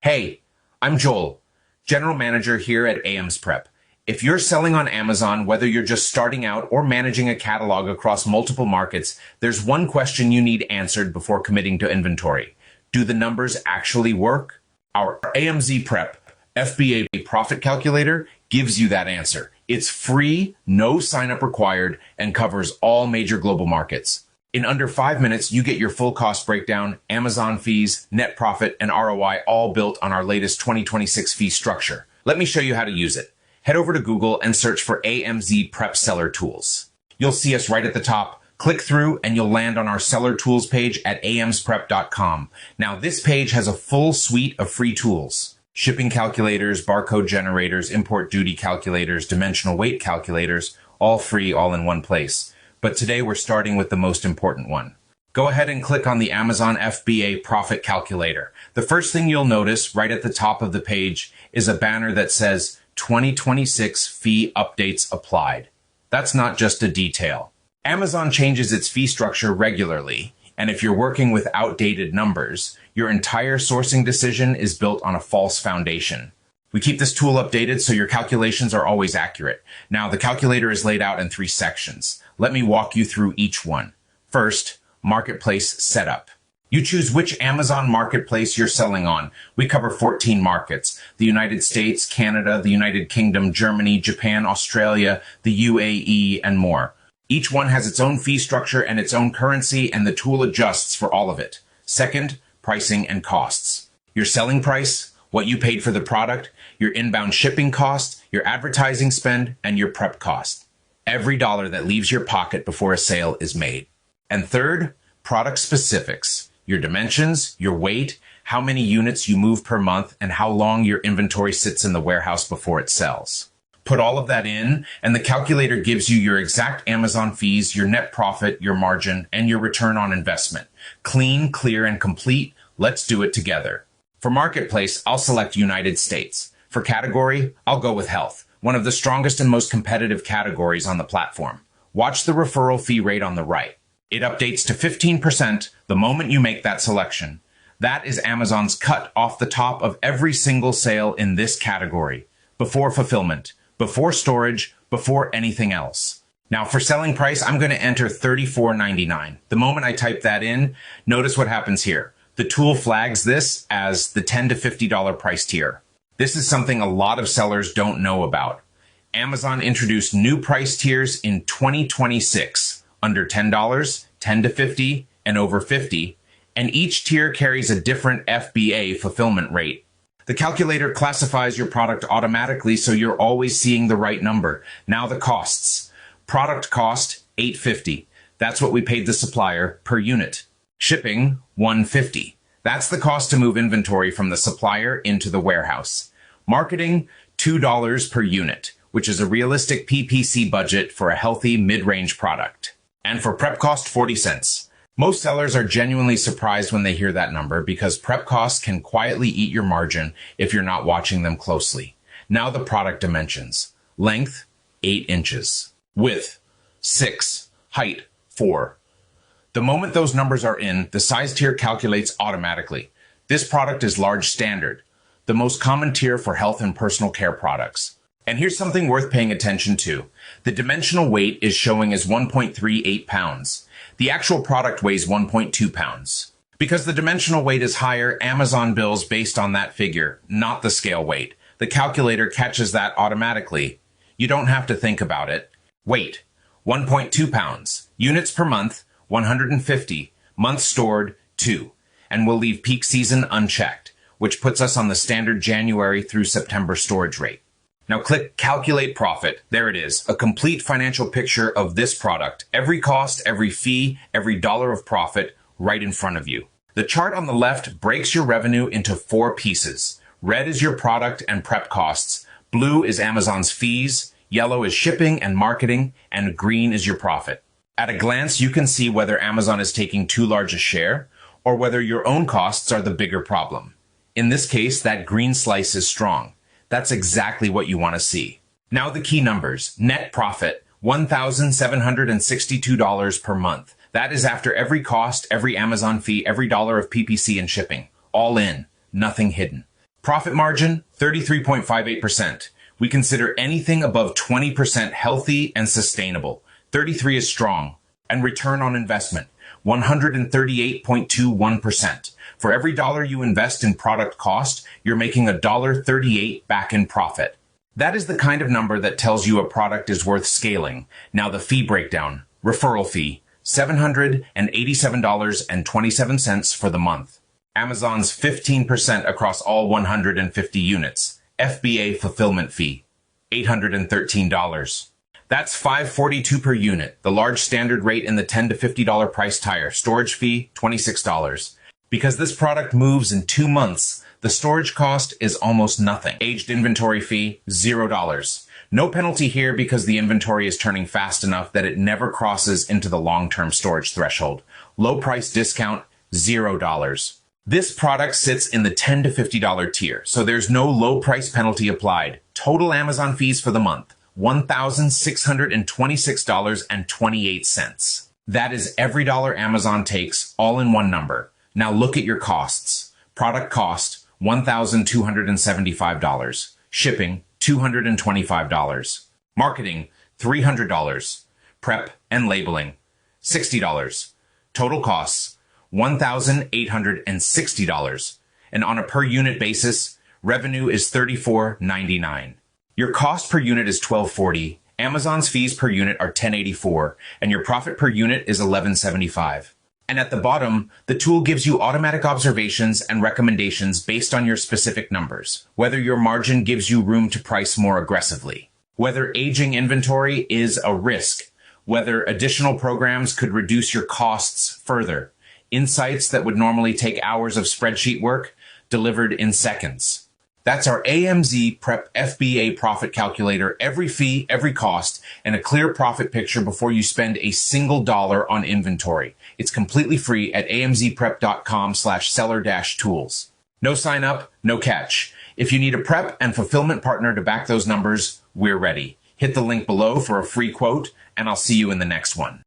Hey, I'm Joel, General Manager here at AMZ Prep. If you're selling on Amazon, whether you're just starting out or managing a catalog across multiple markets, there's one question you need answered before committing to inventory. Do the numbers actually work? Our AMZ Prep FBA profit calculator gives you that answer. It's free, no sign-up required, and covers all major global markets. In under 5 minutes, you get your full cost breakdown, Amazon fees, net profit, and ROI all built on our latest 2026 fee structure. Let me show you how to use it. Head over to Google and search for AMZ Prep Seller Tools. You'll see us right at the top. Click through and you'll land on our Seller Tools page at amzprep.com. Now, this page has a full suite of free tools. Shipping calculators, barcode generators, import duty calculators, dimensional weight calculators, all free, all in one place. But today we're starting with the most important one. Go ahead and click on the Amazon FBA Profit Calculator. The first thing you'll notice right at the top of the page is a banner that says 2026 fee updates applied. That's not just a detail. Amazon changes its fee structure regularly, and if you're working with outdated numbers, your entire sourcing decision is built on a false foundation. We keep this tool updated so your calculations are always accurate. Now, the calculator is laid out in 3 sections. Let me walk you through each one. First, marketplace setup. You choose which Amazon marketplace you're selling on. We cover 14 markets: the United States, Canada, the United Kingdom, Germany, Japan, Australia, the UAE, and more. Each one has its own fee structure and its own currency, and the tool adjusts for all of it. Second, pricing and costs. Your selling price, what you paid for the product, your inbound shipping cost, your advertising spend, and your prep cost. Every dollar that leaves your pocket before a sale is made. And third, product specifics. Your dimensions, your weight, how many units you move per month, and how long your inventory sits in the warehouse before it sells. Put all of that in, and the calculator gives you your exact Amazon fees, your net profit, your margin, and your return on investment. Clean, clear, and complete. Let's do it together. For Marketplace, I'll select United States. For category, I'll go with health, one of the strongest and most competitive categories on the platform. Watch the referral fee rate on the right. It updates to 15% the moment you make that selection. That is Amazon's cut off the top of every single sale in this category, before fulfillment, before storage, before anything else. Now, for selling price, I'm going to enter $34.99. The moment I type that in, notice what happens here. The tool flags this as the $10 to $50 price tier. This is something a lot of sellers don't know about. Amazon introduced new price tiers in 2026, under $10, $10 to $50, and over $50, and each tier carries a different FBA fulfillment rate. The calculator classifies your product automatically so you're always seeing the right number. Now the costs. Product cost, $8.50. That's what we paid the supplier per unit. Shipping, $1.50. That's the cost to move inventory from the supplier into the warehouse. Marketing, $2 per unit, which is a realistic PPC budget for a healthy mid-range product. And for prep cost, 40 cents. Most sellers are genuinely surprised when they hear that number because prep costs can quietly eat your margin if you're not watching them closely. Now the product dimensions. Length, 8 inches. Width, 6. Height, 4. The moment those numbers are in, the size tier calculates automatically. This product is large standard, the most common tier for health and personal care products. And here's something worth paying attention to. The dimensional weight is showing as 1.38 pounds. The actual product weighs 1.2 pounds. Because the dimensional weight is higher, Amazon bills based on that figure, not the scale weight. The calculator catches that automatically. You don't have to think about it. Weight, 1.2 pounds. Units per month, 150. Months stored, 2. And we'll leave peak season unchecked, which puts us on the standard January through September storage rate. Now click Calculate Profit. There it is, a complete financial picture of this product. Every cost, every fee, every dollar of profit right in front of you. The chart on the left breaks your revenue into 4 pieces. Red is your product and prep costs. Blue is Amazon's fees. Yellow is shipping and marketing. And green is your profit. At a glance, you can see whether Amazon is taking too large a share or whether your own costs are the bigger problem. In this case, that green slice is strong. That's exactly what you want to see. Now the key numbers. Net profit, $1,762 per month. That is after every cost, every Amazon fee, every dollar of PPC and shipping. All in, nothing hidden. Profit margin, 33.58%. We consider anything above 20% healthy and sustainable. 33 is strong. And return on investment, 138.21%. For every dollar you invest in product cost, you're making $1.38 back in profit. That is the kind of number that tells you a product is worth scaling. Now the fee breakdown. Referral fee, $787.27 for the month. Amazon's 15% across all 150 units. FBA fulfillment fee, $813. That's $542 per unit, the large standard rate in the $10 to $50 price tire. Storage fee, $26. Because this product moves in 2 months, the storage cost is almost nothing. Aged inventory fee, $0. No penalty here because the inventory is turning fast enough that it never crosses into the long-term storage threshold. Low price discount, $0. This product sits in the $10 to $50 tier, so there's no low price penalty applied. Total Amazon fees for the month, $1,626.28. That is every dollar Amazon takes, all in one number. Now look at your costs. Product cost, $1,275. Shipping, $225. Marketing, $300. Prep and labeling, $60. Total costs, $1,860. And on a per unit basis, revenue is $34.99. Your cost per unit is $12.40. Amazon's fees per unit are $10.84, and your profit per unit is $11.75. And at the bottom, the tool gives you automatic observations and recommendations based on your specific numbers, whether your margin gives you room to price more aggressively, whether aging inventory is a risk, whether additional programs could reduce your costs further, insights that would normally take hours of spreadsheet work delivered in seconds. That's our AMZ Prep FBA profit calculator, every fee, every cost, and a clear profit picture before you spend a single dollar on inventory. It's completely free at amzprep.com/seller-tools. No sign up, no catch. If you need a prep and fulfillment partner to back those numbers, we're ready. Hit the link below for a free quote, and I'll see you in the next one.